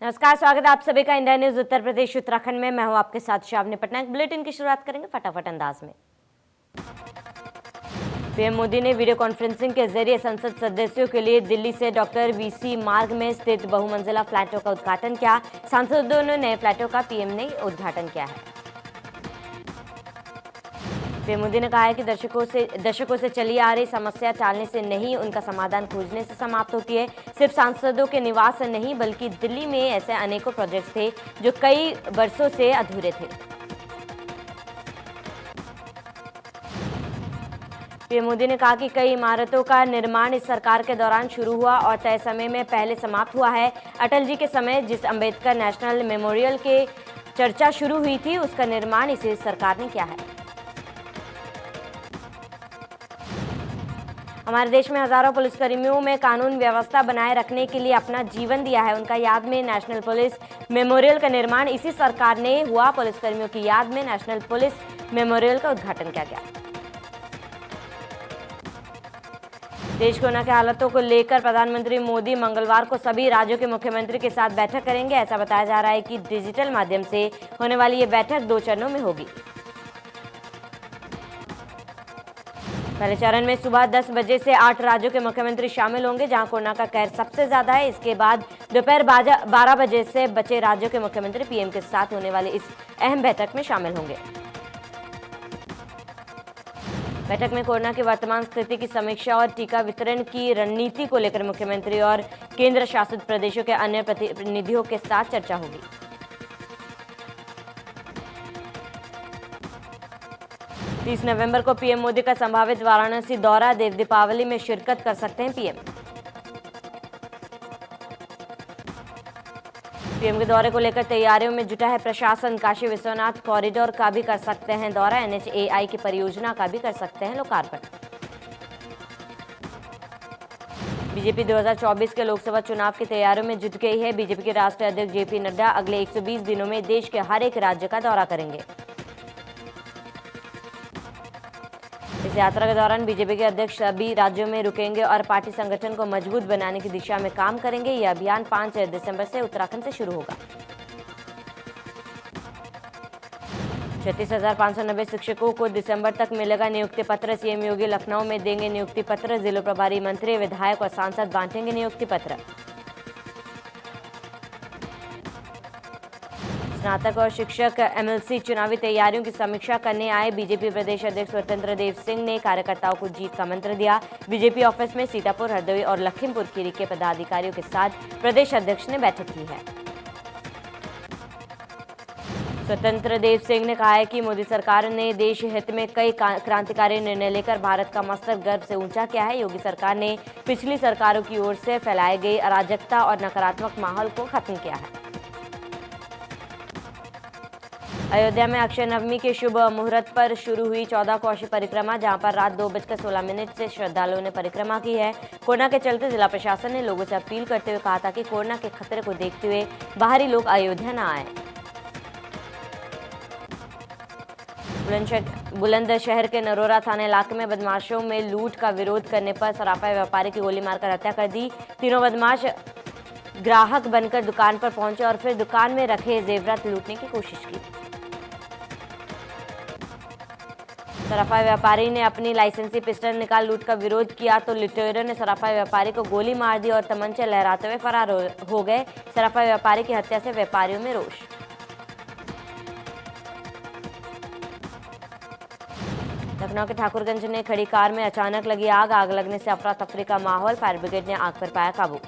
नमस्कार, स्वागत है आप सभी का इंडिया न्यूज उत्तर प्रदेश उत्तराखंड में। मैं हूं आपके साथ शावनी पटनायक। बुलेटिन की शुरुआत करेंगे फटाफट अंदाज में। पीएम मोदी ने वीडियो कॉन्फ्रेंसिंग के जरिए संसद सदस्यों के लिए दिल्ली से डॉक्टर वीसी मार्ग में स्थित बहुमंजिला फ्लैटों का उद्घाटन किया। सांसदों ने नए फ्लैटों का पीएम ने उद्घाटन किया है। पीएम मोदी ने कहा है कि दशकों से चली आ रही समस्या टालने से नहीं, उनका समाधान खोजने से समाप्त होती है। सिर्फ सांसदों के निवास से नहीं, बल्कि दिल्ली में ऐसे अनेकों प्रोजेक्ट्स थे जो कई वर्षों से अधूरे थे। पीएम मोदी ने कहा कि कई इमारतों का निर्माण इस सरकार के दौरान शुरू हुआ और तय समय में पहले समाप्त हुआ है। अटल जी के समय जिस अंबेडकर नेशनल मेमोरियल के चर्चा शुरू हुई थी, उसका निर्माण इसी सरकार ने किया है। हमारे देश में हजारों पुलिसकर्मियों में कानून व्यवस्था बनाए रखने के लिए अपना जीवन दिया है। उनका याद में नेशनल पुलिस मेमोरियल का निर्माण इसी सरकार ने हुआ। पुलिसकर्मियों की याद में नेशनल पुलिस मेमोरियल का उद्घाटन किया गया। देश कोरोना के हालातों को लेकर प्रधानमंत्री मोदी मंगलवार को सभी राज्यों के मुख्यमंत्री के साथ बैठक करेंगे। ऐसा बताया जा रहा है कि डिजिटल माध्यम से होने वाली ये बैठक 2 चरणों में होगी। पहले चरण में सुबह 10 बजे से 8 राज्यों के मुख्यमंत्री शामिल होंगे, जहां कोरोना का कहर सबसे ज्यादा है। इसके बाद दोपहर 12 बजे से बचे राज्यों के मुख्यमंत्री पीएम के साथ होने वाली इस अहम बैठक में शामिल होंगे। बैठक में कोरोना की वर्तमान स्थिति की समीक्षा और टीका वितरण की रणनीति को लेकर मुख्यमंत्री और केंद्र शासित प्रदेशों के अन्य प्रतिनिधियों के साथ चर्चा होगी। 30 नवंबर को पीएम मोदी का संभावित वाराणसी दौरा। देव दीपावली में शिरकत कर सकते हैं पीएम। पीएम के दौरे को लेकर तैयारियों में जुटा है प्रशासन। काशी विश्वनाथ कॉरिडोर का भी कर सकते हैं दौरा। NHAI की परियोजना का भी कर सकते हैं लोकार्पण। बीजेपी 2024 के लोकसभा चुनाव की तैयारियों में जुट गई है। बीजेपी के राष्ट्रीय अध्यक्ष JP नड्डा अगले 120 दिनों में देश के हर एक राज्य का दौरा करेंगे। इस यात्रा के दौरान बीजेपी के अध्यक्ष सभी राज्यों में रुकेंगे और पार्टी संगठन को मजबूत बनाने की दिशा में काम करेंगे। यह अभियान 5 दिसंबर से उत्तराखंड से शुरू होगा। 36,590 शिक्षकों को दिसंबर तक मिलेगा नियुक्ति पत्र। सीएम योगी लखनऊ में देंगे नियुक्ति पत्र। जिलों प्रभारी मंत्री, विधायक और सांसद बांटेंगे नियुक्ति पत्र। स्नातक और शिक्षक MLC चुनावी तैयारियों की समीक्षा करने आए बीजेपी प्रदेश अध्यक्ष स्वतंत्र देव सिंह ने कार्यकर्ताओं को जीत का मंत्र दिया। बीजेपी ऑफिस में सीतापुर, हरदोई और लखीमपुर खीरी के पदाधिकारियों के साथ प्रदेश अध्यक्ष ने बैठक की है। स्वतंत्र देव सिंह ने कहा है कि मोदी सरकार ने देश हित में कई क्रांतिकारी निर्णय लेकर भारत का मस्तक गर्व से ऊंचा किया है। योगी सरकार ने पिछली सरकारों की ओर से फैलाई गई अराजकता और नकारात्मक माहौल को खत्म किया है। अयोध्या में अक्षय नवमी के शुभ मुहूर्त पर शुरू हुई 14 कोसी परिक्रमा, जहां पर रात 2:16 से श्रद्धालुओं ने परिक्रमा की है। कोरोना के चलते जिला प्रशासन ने लोगों से अपील करते हुए कहा था कि कोरोना के खतरे को देखते हुए बाहरी लोग अयोध्या न आए। बुलंदशहर के नरोरा थाना इलाके में बदमाशों में लूट का विरोध करने पर सराफा व्यापारी की गोली मारकर हत्या कर दी। तीनों बदमाश ग्राहक बनकर दुकान पर पहुंचे और फिर दुकान में रखे जेवरात लूटने की कोशिश की। सराफा व्यापारी ने अपनी लाइसेंसी पिस्टल निकाल लूट का विरोध किया तो लुटेरों ने सराफा व्यापारी को गोली मार दी और तमंचे लहराते हुए फरार हो गए। सराफा व्यापारी की हत्या से व्यापारियों में रोष। लखनऊ के ठाकुरगंज में खड़ी कार में अचानक लगी आग। आग लगने से अफरा तफरी का माहौल। फायर ब्रिगेड ने आग पर पाया काबू।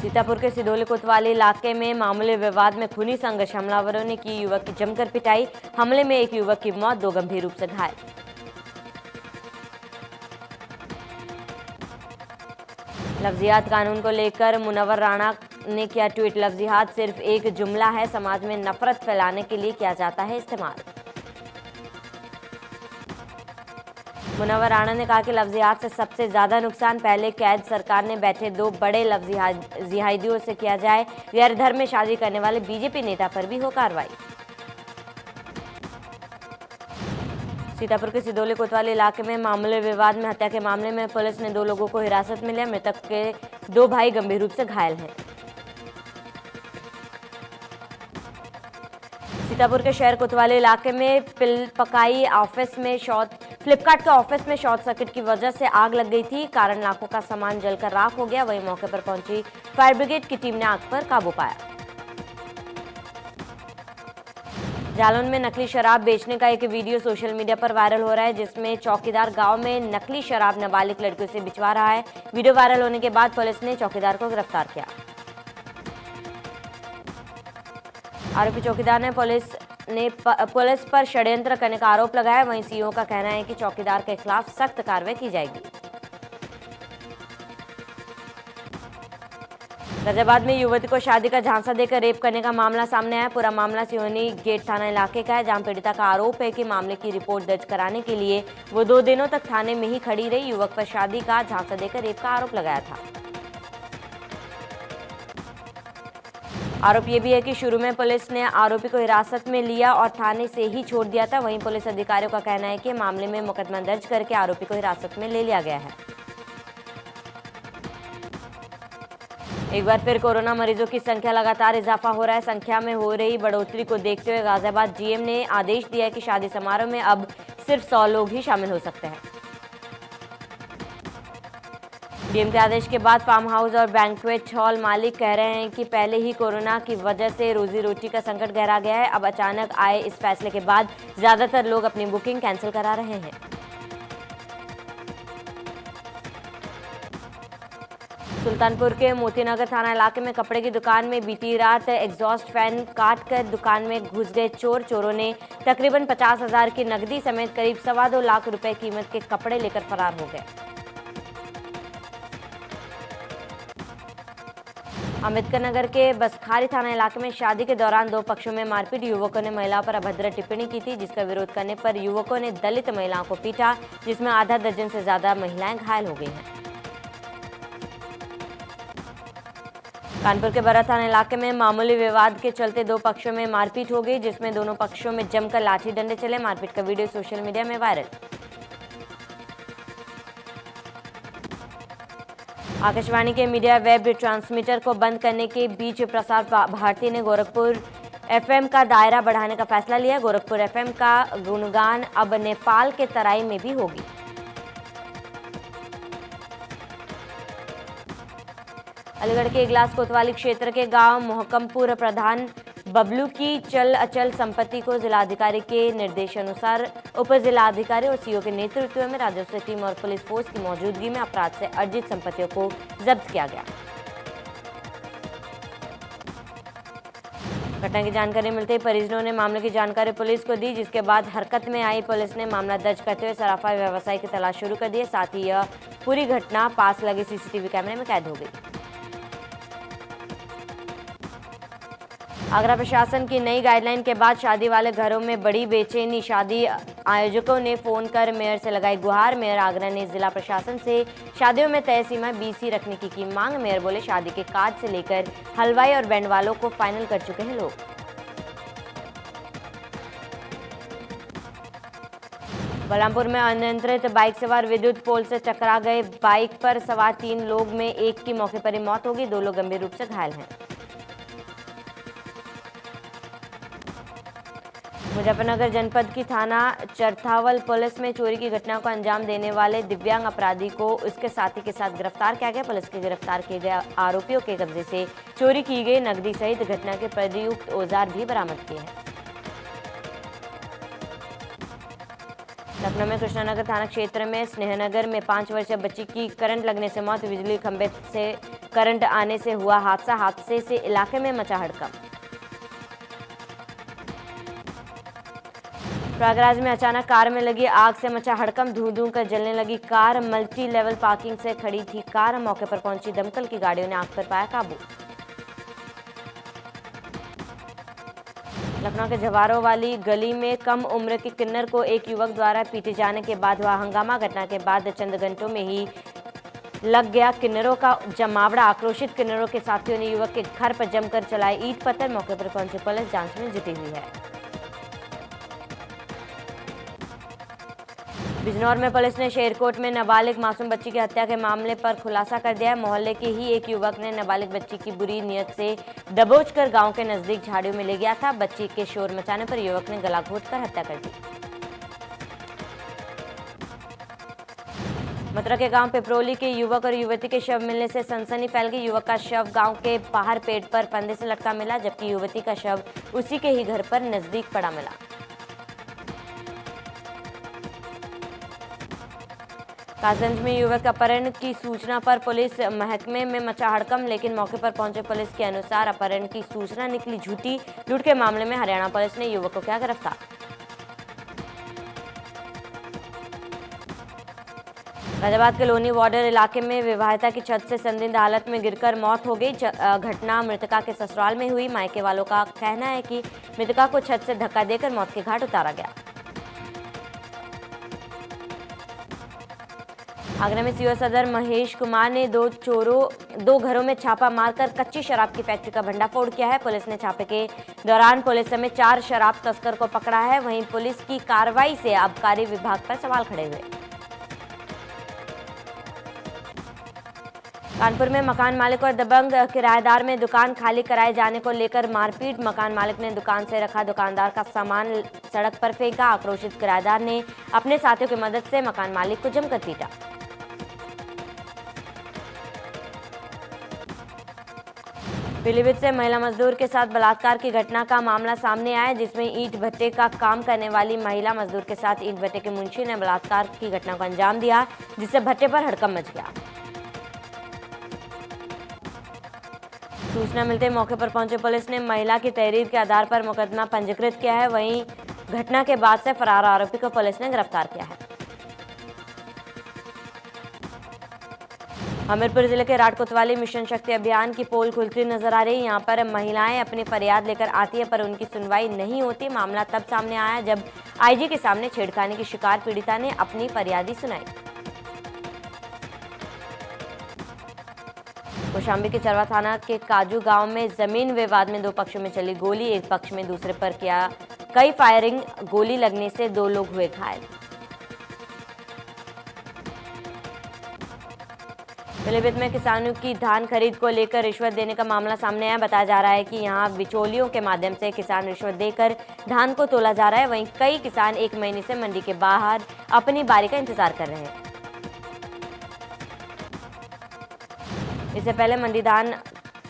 सीतापुर के सिधोली कोतवाली इलाके में मामूली विवाद में खूनी संघर्ष। हमलावरों ने की युवक की जमकर पिटाई। हमले में एक युवक की मौत, 2 गंभीर रूप से घायल। लफ्जियात कानून को लेकर मुनव्वर राणा ने किया ट्वीट। लफ्जियात सिर्फ एक जुमला है, समाज में नफरत फैलाने के लिए किया जाता है इस्तेमाल। मुनव्वर राणा ने कहा कि लफ्जियात से सबसे ज्यादा नुकसान पहले कैद सरकार ने बैठे 2 बड़े जिहादियों से किया जाए। गैर धर्म में शादी करने वाले बीजेपी नेता पर भी हो कार्रवाई। सीतापुर के सिदोली कोतवाली इलाके में मामूली विवाद में हत्या के मामले में पुलिस ने 2 लोगों को हिरासत में लिया। मृतक के 2 भाई गंभीर रूप से घायल हैं। सीतापुर के शहर कोतवाली इलाके में फ्लिपकार्ट के ऑफिस में शॉर्ट सर्किट की वजह से आग लग गई थी। कारण लाखों का सामान जलकर राख हो गया। वहीं मौके पर पहुंची फायर ब्रिगेड की टीम ने आग पर काबू पाया। जालौन में नकली शराब बेचने का एक वीडियो सोशल मीडिया पर वायरल हो रहा है, जिसमें चौकीदार गांव में नकली शराब नाबालिग लड़कियों से बिचवा रहा है। वीडियो वायरल होने के बाद पुलिस ने चौकीदार को गिरफ्तार किया। आरोपी चौकीदार ने पुलिस पर षड्यंत्र करने का आरोप लगाया। वहीं सीओ का कहना है कि चौकीदार के खिलाफ सख्त कार्रवाई की जाएगी। गाजियाबाद में युवती को शादी का झांसा देकर रेप करने का मामला सामने आया। पूरा मामला सिहोनी गेट थाना इलाके का है, जहां पीड़िता का आरोप है कि मामले की रिपोर्ट दर्ज कराने के लिए वो 2 दिनों तक थाने में ही खड़ी रही। युवक पर शादी का झांसा देकर रेप का आरोप लगाया था। आरोप ये भी है कि शुरू में पुलिस ने आरोपी को हिरासत में लिया और थाने से ही छोड़ दिया था। वहीं पुलिस अधिकारियों का कहना है कि मामले में मुकदमा दर्ज करके आरोपी को हिरासत में ले लिया गया है। एक बार फिर कोरोना मरीजों की संख्या लगातार इजाफा हो रहा है। संख्या में हो रही बढ़ोतरी को देखते हुए गाजियाबाद जीएम ने आदेश दिया है कि शादी समारोह में अब सिर्फ 100 लोग ही शामिल हो सकते हैं। डीएम के आदेश के बाद फार्म हाउस और बैंक्वेट हॉल मालिक कह रहे हैं कि पहले ही कोरोना की वजह से रोजी रोटी का संकट गहरा गया है। अब अचानक आए इस फैसले के बाद ज्यादातर लोग अपनी बुकिंग कैंसिल करा रहे हैं। सुल्तानपुर के मोतीनगर थाना इलाके में कपड़े की दुकान में बीती रात एग्जॉस्ट फैन काटकर दुकान में घुस गए चोर। चोरों ने तकरीबन 50,000 की नकदी समेत करीब 2.25 लाख रुपए कीमत के कपड़े लेकर फरार हो गए। अम्बेडकर नगर के बसखारी थाना इलाके में शादी के दौरान 2 पक्षों में मारपीट। युवकों ने महिलाओं पर अभद्र टिप्पणी की थी, जिसका विरोध करने पर युवकों ने दलित महिलाओं को पीटा, जिसमें आधा दर्जन से ज्यादा महिलाएं घायल हो गई हैं। कानपुर के बरा थाना इलाके में मामूली विवाद के चलते 2 पक्षों में मारपीट हो गई, जिसमें दोनों पक्षों में जमकर लाठी डंडे चले। मारपीट का वीडियो सोशल मीडिया में वायरल। आकाशवाणी के मीडिया वेब ट्रांसमीटर को बंद करने के बीच प्रसार भारती ने गोरखपुर एफएम का दायरा बढ़ाने का फैसला लिया। गोरखपुर एफएम का गुणगान अब नेपाल के तराई में भी होगी। अलीगढ़ के इगलास कोतवाली क्षेत्र के गांव मोहकमपुर प्रधान बबलू की चल अचल संपत्ति को जिलाधिकारी के निर्देशानुसार उप जिलाधिकारी और सीओ के नेतृत्व में राजस्व टीम और पुलिस फोर्स की मौजूदगी में अपराध से अर्जित संपत्तियों को जब्त किया गया। घटना की जानकारी मिलते ही परिजनों ने मामले की जानकारी पुलिस को दी, जिसके बाद हरकत में आई पुलिस ने मामला दर्ज करते हुए सराफा व्यवसायी की तलाश शुरू कर दी। साथ ही यह पूरी घटना पास लगे सीसीटीवी कैमरे में कैद हो गई। आगरा प्रशासन की नई गाइडलाइन के बाद शादी वाले घरों में बड़ी बेचैनी। शादी आयोजकों ने फोन कर मेयर से लगाई गुहार। मेयर आगरा ने जिला प्रशासन से शादियों में तय सीमा बीसी रखने की मांग। मेयर बोले शादी के कार्ड से लेकर हलवाई और बैंड वालों को फाइनल कर चुके हैं लोग। बलरामपुर में अनियंत्रित बाइक सवार विद्युत पोल से टकरा गए। बाइक पर सवार 3 लोग में एक की मौके पर ही मौत हो गई, 2 लोग गंभीर रूप से घायल हैं। मुजफ्फरनगर जनपद की थाना चरथावल पुलिस में चोरी की घटना को अंजाम देने वाले दिव्यांग अपराधी को उसके साथी के साथ गिरफ्तार किया गया। पुलिस के गिरफ्तार किए गए आरोपियों के कब्जे से चोरी की गई नकदी सहित घटना के प्रयुक्त औजार भी बरामद किए हैं। लखनऊ में कृष्णानगर थाना क्षेत्र में स्नेहनगर में 5 वर्षीय बच्ची की करंट लगने से मौत। बिजली खंभे से करंट आने से हुआ हादसा। हादसे से इलाके में मचा हड़कंप। प्रयागराज में अचानक कार में लगी आग से मचा हड़कंप। धू धू कर जलने लगी कार। मल्टी लेवल पार्किंग से खड़ी थी कार। मौके पर पहुंची दमकल की गाड़ियों ने आग पर पाया काबू। लखनऊ के जवारों वाली गली में कम उम्र की किन्नर को एक युवक द्वारा पीटे जाने के बाद हुआ हंगामा। घटना के बाद चंद घंटों में ही लग गया किन्नरों का जमावड़ा। आक्रोशित किन्नरों के साथियों ने युवक के घर पर जमकर चलाए ईंट पत्थर। मौके पर पहुंची पुलिस जांच में जुटी हुई है। बिजनौर में पुलिस ने शेरकोट में नाबालिग मासूम बच्ची की हत्या के मामले पर खुलासा कर दिया है। मोहल्ले के ही एक युवक ने नाबालिग बच्ची की बुरी नियत से दबोचकर गांव के नजदीक झाड़ियों में ले गया था। बच्ची के शोर मचाने पर युवक ने गला घोंटकर हत्या कर दी। मथुरा के गांव पिपरोली के युवक और युवती के शव मिलने से सनसनी फैल गई। युवक का शव गांव के बाहर पेड़ पर फंदे से लटका मिला, जबकि युवती का शव उसी के ही घर पर नजदीक पड़ा मिला। कासगंज में युवक अपहरण की सूचना पर पुलिस महकमे में मचा हड़कंप, लेकिन मौके पर पहुंचे पुलिस के अनुसार अपहरण की सूचना निकली झूठी। लूट के मामले में हरियाणा पुलिस ने युवक को किया गिरफ्तार। गाजियाबाद के लोनी बॉर्डर इलाके में विवाहिता की छत से संदिग्ध हालत में गिरकर मौत हो गई। घटना मृतका के ससुराल में हुई। मायके वालों का कहना है कि मृतका को छत से धक्का देकर मौत के घाट उतारा गया। आगरा में सीओ सदर महेश कुमार ने दो घरों में छापा मारकर कच्ची शराब की फैक्ट्री का भंडाफोड़ किया है। पुलिस ने छापे के दौरान पुलिस समेत 4 शराब तस्कर को पकड़ा है। वहीं पुलिस की कार्रवाई से आबकारी विभाग पर सवाल खड़े हुए। कानपुर में मकान मालिक और दबंग किराएदार में दुकान खाली कराए जाने को लेकर मारपीट। मकान मालिक ने दुकान से रखा दुकानदार का सामान सड़क पर फेंका। आक्रोशित किराएदार ने अपने साथियों की मदद से मकान मालिक को जमकर पीटा। पीलीभीत से महिला मजदूर के साथ बलात्कार की घटना का मामला सामने आया, जिसमें ईंट भट्टे का काम करने वाली महिला मजदूर के साथ ईंट भट्टे के मुंशी ने बलात्कार की घटना को अंजाम दिया, जिससे भट्टे पर हड़कंप मच गया। सूचना मिलते मौके पर पहुंचे पुलिस ने महिला की तहरीर के आधार पर मुकदमा पंजीकृत किया है। वहीं घटना के बाद से फरार आरोपी को पुलिस ने गिरफ्तार किया है। हमीरपुर जिले के राट कोतवाली मिशन शक्ति अभियान की पोल खुलती नजर आ रही है। यहां पर महिलाएं अपनी फरियाद लेकर आती है, पर उनकी सुनवाई नहीं होती। मामला तब सामने आया जब आईजी के सामने छेड़खानी की शिकार पीड़िता ने अपनी फरियादी सुनाई। कौशाम्बी के चरवा थाना के काजू गांव में जमीन विवाद में 2 पक्षों में चली गोली। एक पक्ष में दूसरे पर किया कई फायरिंग। गोली लगने से 2 लोग हुए घायल। पीलीभीत में किसानों की धान खरीद को लेकर रिश्वत देने का मामला सामने आया। बताया जा रहा है कि यहां बिचौलियों के माध्यम से किसान रिश्वत देकर धान को तोला जा रहा है। वहीं कई किसान 1 महीने से मंडी के बाहर अपनी बारी का इंतजार कर रहे हैं। इससे पहले मंडी धान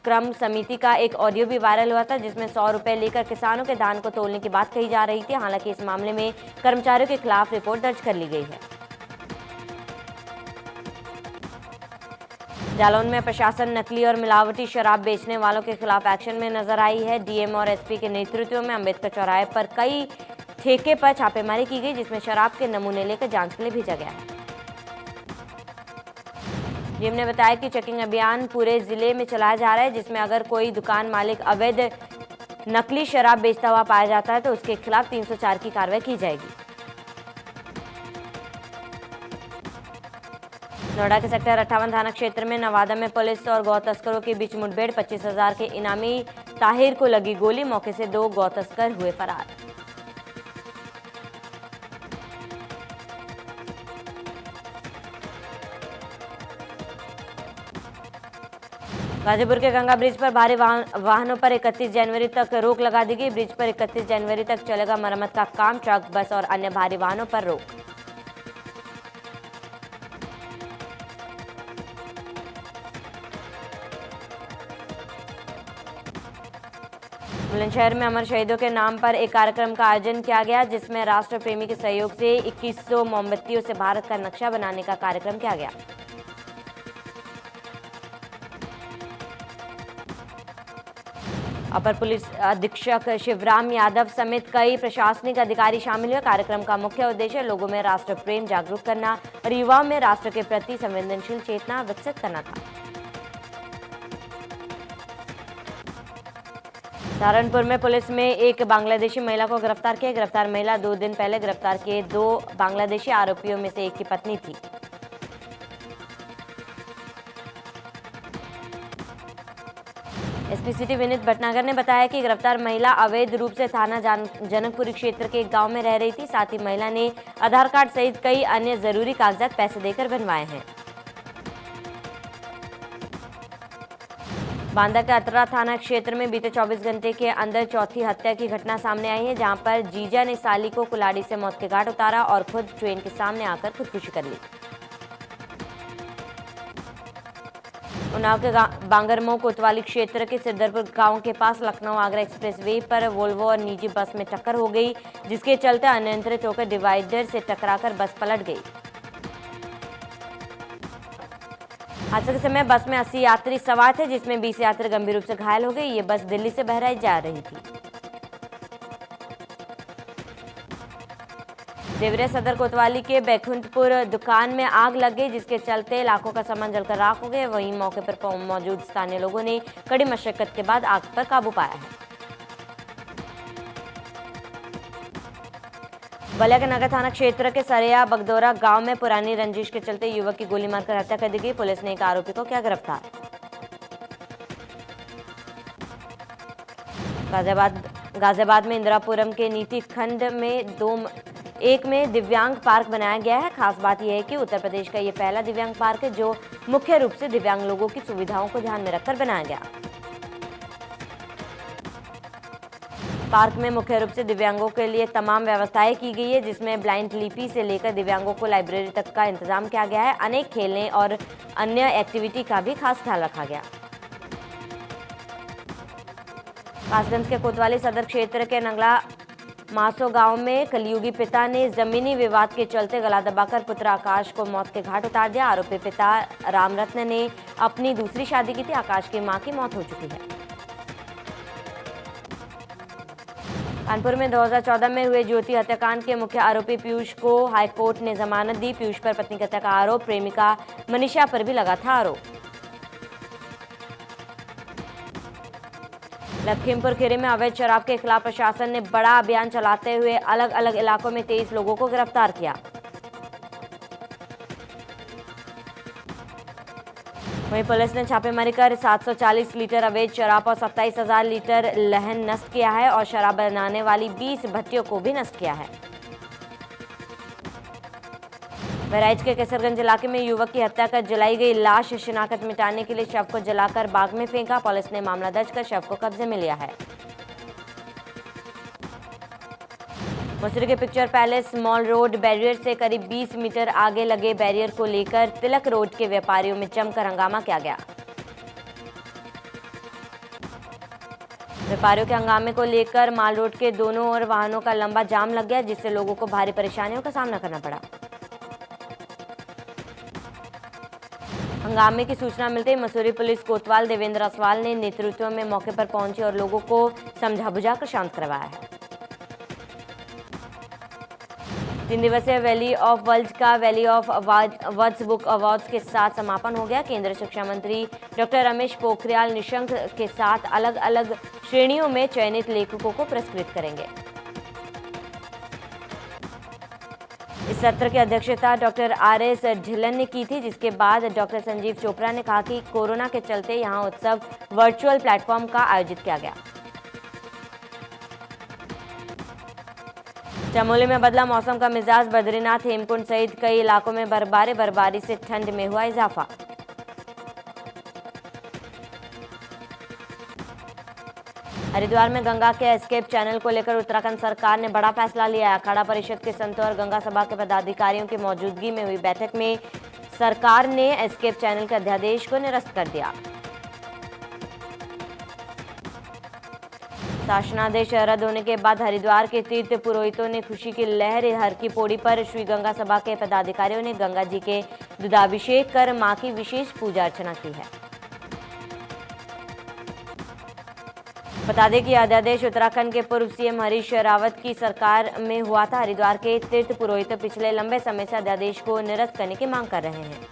क्रम समिति का एक ऑडियो भी वायरल हुआ था, जिसमें 100 रुपए लेकर किसानों के धान को तोलने की बात कही जा रही थी। हालांकि इस मामले में कर्मचारियों के खिलाफ रिपोर्ट दर्ज कर ली गई है। जालौन में प्रशासन नकली और मिलावटी शराब बेचने वालों के खिलाफ एक्शन में नजर आई है। डीएम और एसपी के नेतृत्व में अम्बेडकर चौराहे पर कई ठेके पर छापेमारी की गई, जिसमें शराब के नमूने लेकर जांच के लिए भेजा गया है। डीएम ने बताया कि चेकिंग अभियान पूरे जिले में चलाया जा रहा है, जिसमें अगर कोई दुकान मालिक अवैध नकली शराब बेचता हुआ पाया जाता है तो उसके खिलाफ 304 की कार्रवाई की जाएगी। नोएडा के सेक्टर 58 थाना क्षेत्र में नवादा में पुलिस और गौ तस्करों के बीच मुठभेड़। 25,000 के इनामी ताहिर को लगी गोली। मौके से 2 गौ तस्कर हुए फरार। गाजीपुर के गंगा ब्रिज पर भारी वाहनों पर 31 जनवरी तक रोक लगा दी गई। ब्रिज पर 31 जनवरी तक चलेगा मरम्मत का काम। ट्रक, बस और अन्य भारी वाहनों पर रोक। बुलंदशहर में अमर शहीदों के नाम पर एक कार्यक्रम का आयोजन किया गया, जिसमें राष्ट्र प्रेमी के सहयोग से 2100 मोमबत्तियों से भारत का नक्शा बनाने का कार्यक्रम किया गया। अपर पुलिस अधीक्षक शिवराम यादव समेत कई प्रशासनिक अधिकारी शामिल हुए। कार्यक्रम का मुख्य उद्देश्य लोगों में राष्ट्र प्रेम जागरूक करना और युवाओं में राष्ट्र के प्रति संवेदनशील चेतना विकसित करना था। सहारनपुर में पुलिस में एक बांग्लादेशी महिला को गिरफ्तार किया। गिरफ्तार महिला 2 दिन पहले गिरफ्तार किए 2 बांग्लादेशी आरोपियों में से एक की पत्नी थी। इस एसपी सिटी विनीत भटनागर ने बताया कि गिरफ्तार महिला अवैध रूप से थाना जनकपुरी क्षेत्र के एक गांव में रह रही थी। साथ ही महिला ने आधार कार्ड सहित कई अन्य जरूरी कागजात पैसे देकर बनवाए हैं। बांदा के अतरा थाना क्षेत्र में बीते 24 घंटे के अंदर चौथी हत्या की घटना सामने आई है, जहां पर जीजा ने साली को कुल्हाड़ी से मौत के घाट उतारा और खुद ट्रेन के सामने आकर खुदकुशी कर ली। उन्नाव के बांगरमऊ कोतवाली क्षेत्र के सिद्दरपुर गांव के पास लखनऊ आगरा एक्सप्रेसवे पर वोल्वो और निजी बस में टक्कर हो गई, जिसके चलते अनियंत्रित होकर डिवाइडर से टकराकर बस पलट गई। हादसे के समय बस में 80 यात्री सवार थे, जिसमें 20 यात्री गंभीर रूप से घायल हो गए। ये बस दिल्ली से बहराइच जा रही थी। देवरिया सदर कोतवाली के बैकुंठपुर दुकान में आग लग गई, जिसके चलते लाखों का सामान जलकर राख हो गया। वहीं मौके पर मौजूद स्थानीय लोगों ने कड़ी मशक्कत के बाद आग पर काबू पाया है। बलिया के नगर थाना क्षेत्र के सरिया बगदौरा गांव में पुरानी रंजिश के चलते युवक की गोली मारकर हत्या कर दी गई। पुलिस ने एक आरोपी को किया गिरफ्तार। गाजियाबाद में इंदिरापुरम के नीति खंड में एक में दिव्यांग पार्क बनाया गया है। खास बात यह है कि उत्तर प्रदेश का ये पहला दिव्यांग पार्क है जो मुख्य रूप से दिव्यांग लोगों की सुविधाओं को ध्यान में रखकर बनाया गया। पार्क में मुख्य रूप से दिव्यांगों के लिए तमाम व्यवस्थाएं की गई है, जिसमें ब्लाइंड लिपि से लेकर दिव्यांगों को लाइब्रेरी तक का इंतजाम किया गया है। अनेक खेलने और अन्य एक्टिविटी का भी खास ख्याल रखा गया। कासगंज के कोतवाली सदर क्षेत्र के नंगला मासो गांव में कलयुगी पिता ने जमीनी विवाद के चलते गला दबाकर पुत्र आकाश को मौत के घाट उतार दिया। आरोपी पिता रामरत्न ने अपनी दूसरी शादी की थी। आकाश की मां की मौत हो चुकी है। कानपुर में 2014 में हुए ज्योति हत्याकांड के मुख्य आरोपी पीयूष को हाईकोर्ट ने जमानत दी। पीयूष पर पत्नी की हत्या का आरोप, प्रेमिका मनीषा पर भी लगा था आरोप। लखीमपुर खीरी में अवैध शराब के खिलाफ प्रशासन ने बड़ा अभियान चलाते हुए अलग अलग इलाकों में 23 लोगों को गिरफ्तार किया। वहीं पुलिस ने छापेमारी कर 740 लीटर अवैध शराब और 27,000 लीटर लहन नष्ट किया है और शराब बनाने वाली 20 भट्टियों को भी नष्ट किया है। बहराइच के केसरगंज इलाके में युवक की हत्या कर जलाई गई लाश शिनाख्त मिटाने के लिए शव को जलाकर बाग में फेंका। पुलिस ने मामला दर्ज कर शव को कब्जे में लिया है। मुसरी के picture palace mall road barrier से करीब 20 मीटर आगे लगे बैरियर को लेकर तिलक रोड के व्यापारियों में जमकर हंगामा किया गया। व्यापारियों के हंगामे को लेकर माल रोड के दोनों ओर वाहनों का लंबा जाम लग गया, जिससे लोगों को भारी परेशानियों का सामना करना पड़ा। हंगामे की सूचना मिलते ही मसूरी पुलिस कोतवाल देवेंद्र असवाल ने नेतृत्व में मौके पर पहुंची और लोगों को समझा बुझाकर शांत करवाया है। 3 दिवसीय वैली ऑफ वर्ल्ड का valley of words book awards के साथ समापन हो गया। केंद्रीय शिक्षा मंत्री डॉक्टर रमेश पोखरियाल निशंक के साथ अलग अलग श्रेणियों में चयनित लेखकों को पुरस्कृत करेंगे। इस सत्र की अध्यक्षता डॉक्टर RS ढिल्लन ने की थी, जिसके बाद डॉक्टर संजीव चोपड़ा ने कहा कि कोरोना के चलते यहां उत्सव वर्चुअल प्लेटफॉर्म का आयोजित किया गया। चमोली में बदला मौसम का मिजाज। बद्रीनाथ, हेमकुंड सहित कई इलाकों में बर्फबारी से ठंड में हुआ इजाफा। हरिद्वार में गंगा के एस्केप चैनल को लेकर उत्तराखंड सरकार ने बड़ा फैसला लिया है। अखाड़ा परिषद के संतों और गंगा सभा के पदाधिकारियों की मौजूदगी में हुई बैठक में सरकार ने एस्केप चैनल के अध्यादेश को निरस्त कर दिया। शासनादेश रद्द होने के बाद हरिद्वार के तीर्थ पुरोहितों ने खुशी की लहर हर की पौड़ी पर श्री गंगा सभा के पदाधिकारियों ने गंगा जी के दुधाभिषेक कर मां की विशेष पूजा अर्चना की है। बता दें कि अध्यादेश उत्तराखंड के पूर्व सीएम हरीश रावत की सरकार में हुआ था। हरिद्वार के तीर्थ पुरोहित पिछले लंबे समय से अध्यादेश को निरस्त करने की मांग कर रहे हैं।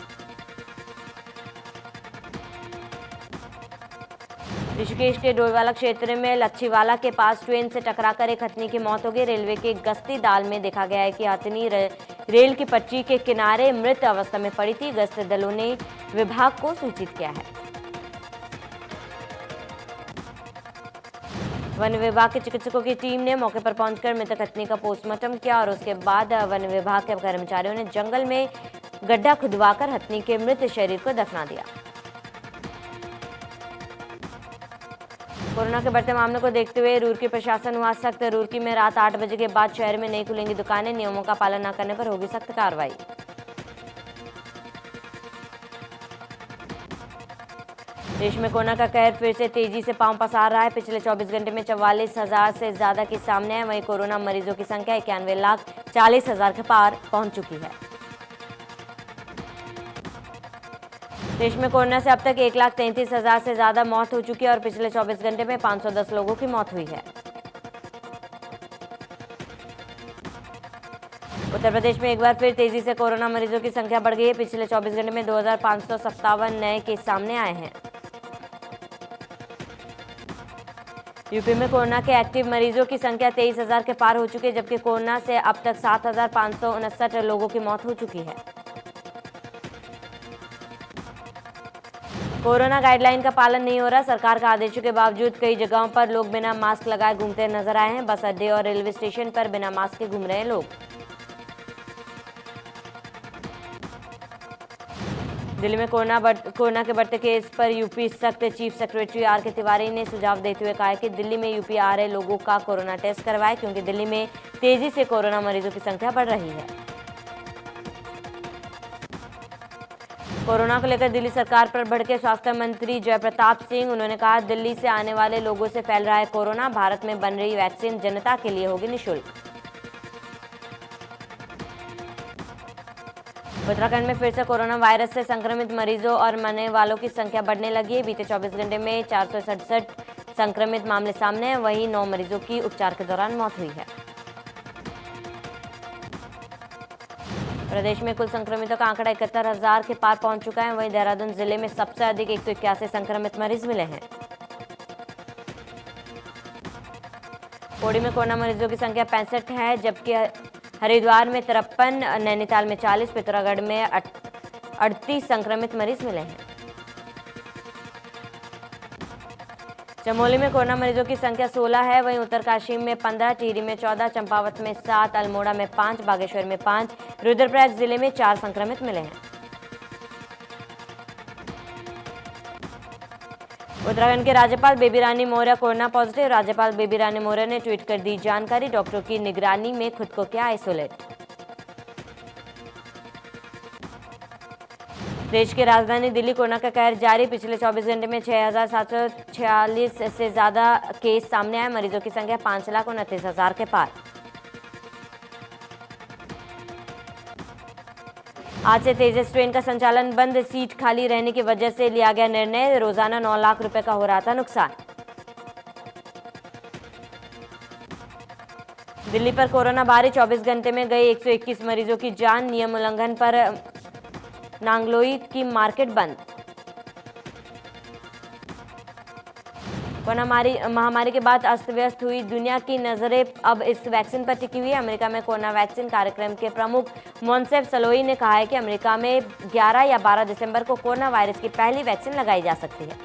ऋषिकेश के डोईवाला क्षेत्र में लच्छीवाला के पास ट्रेन से टकराकर एक हथनी की मौत हो गई। रेलवे के गश्ती दाल में देखा गया है कि हथनी रेल की पटरी के किनारे मृत अवस्था में पड़ी थी। गश्ती दलों ने विभाग को सूचित किया है। वन विभाग के चिकित्सकों की टीम ने मौके पर पहुंचकर मृतक हथनी का पोस्टमार्टम किया और उसके बाद वन विभाग के कर्मचारियों ने जंगल में गड्ढा खुदवाकर हथनी के मृत शरीर को दफना दिया। कोरोना के बढ़ते मामलों को देखते हुए रुड़की प्रशासन हुआ सख्त। रुड़की में रात 8 बजे के बाद शहर में नहीं खुलेंगी दुकानें, नियमों का पालन न करने पर होगी सख्त कार्रवाई। देश में कोरोना का कहर फिर से तेजी से पांव पसार रहा है। पिछले 24 घंटे में 44,000 से ज्यादा केस सामने आए। वहीं कोरोना मरीजों की संख्या 91,40,000 के पार पहुंच चुकी है। देश में कोरोना से अब तक 1,33,000 से ज्यादा मौत हो चुकी है और पिछले 24 घंटे में 510 लोगों की मौत हुई है। उत्तर प्रदेश में एक बार फिर तेजी से कोरोना मरीजों की संख्या बढ़ गई है। पिछले 24 घंटे में 2,557 नए केस सामने आए हैं। यूपी में कोरोना के एक्टिव मरीजों की संख्या 23,000 के पार हो चुकी है, जबकि कोरोना से अब तक 7,559 लोगों की मौत हो चुकी है। कोरोना गाइडलाइन का पालन नहीं हो रहा। सरकार का आदेशों के बावजूद कई जगहों पर लोग बिना मास्क लगाए घूमते नजर आए हैं। बस अड्डे और रेलवे स्टेशन पर बिना मास्क के घूम रहे हैं लोग। दिल्ली में कोरोना के बढ़ते केस पर यूपी सख्त। चीफ सेक्रेटरी आर के तिवारी ने सुझाव देते हुए कहा कि दिल्ली में यूपी आ रहे लोगों का कोरोना टेस्ट करवाएं, क्योंकि दिल्ली में तेजी से कोरोना मरीजों की संख्या बढ़ रही है। कोरोना को लेकर दिल्ली सरकार पर भड़के स्वास्थ्य मंत्री जयप्रताप सिंह। उन्होंने कहा, दिल्ली से आने वाले लोगों से फैल रहा है कोरोना। भारत में बन रही वैक्सीन जनता के लिए होगी निःशुल्क। उत्तराखंड में फिर से कोरोना वायरस से संक्रमित मरीजों और मरने वालों की संख्या बढ़ने लगी है। बीते 24 घंटे में 467 संक्रमित मामले सामने हैं। वहीं 9 मरीजों की उपचार के दौरान मौत हुई है। प्रदेश में कुल संक्रमितों का आंकड़ा 71,000 के पार पहुंच चुका है। वहीं देहरादून जिले में सबसे अधिक 181 संक्रमित मरीज मिले हैं। पौड़ी में कोरोना मरीजों की संख्या 65 है, जबकि हरिद्वार में 53, नैनीताल में 40, पिथौरागढ़ में 38 संक्रमित मरीज मिले हैं। चमोली में कोरोना मरीजों की संख्या 16 है। वहीं उत्तरकाशी में 15, टिहरी में 14, चंपावत में 7, अल्मोड़ा में 5, बागेश्वर में 5, रुद्रप्रयाग जिले में 4 संक्रमित मिले हैं। उत्तराखंड के राज्यपाल बेबी रानी मौर्य कोरोना पॉजिटिव। राज्यपाल बेबी रानी मौर्य ने ट्वीट कर दी जानकारी। डॉक्टरों की निगरानी में खुद को किया आइसोलेट। देश की राजधानी दिल्ली कोरोना का कहर जारी। पिछले 24 घंटे में 6,746 से ज्यादा केस सामने आए। मरीजों की संख्या 5,29,000 के पार। आज से तेजस ट्रेन का संचालन बंद। सीट खाली रहने की वजह से लिया गया निर्णय। रोजाना 9 लाख रुपए का हो रहा था नुकसान। दिल्ली पर कोरोना बारी। 24 घंटे में गए 121 मरीजों की जान। नियम उल्लंघन पर नांगलोई की मार्केट बंद। कोरोना महामारी के बाद अस्त व्यस्त हुई दुनिया की नजरें अब इस वैक्सीन पर टिकी हुई है। अमेरिका में कोरोना वैक्सीन कार्यक्रम के प्रमुख मोन्सेफ सलोई ने कहा है कि अमेरिका में 11 या 12 दिसंबर को कोरोना वायरस की पहली वैक्सीन लगाई जा सकती है।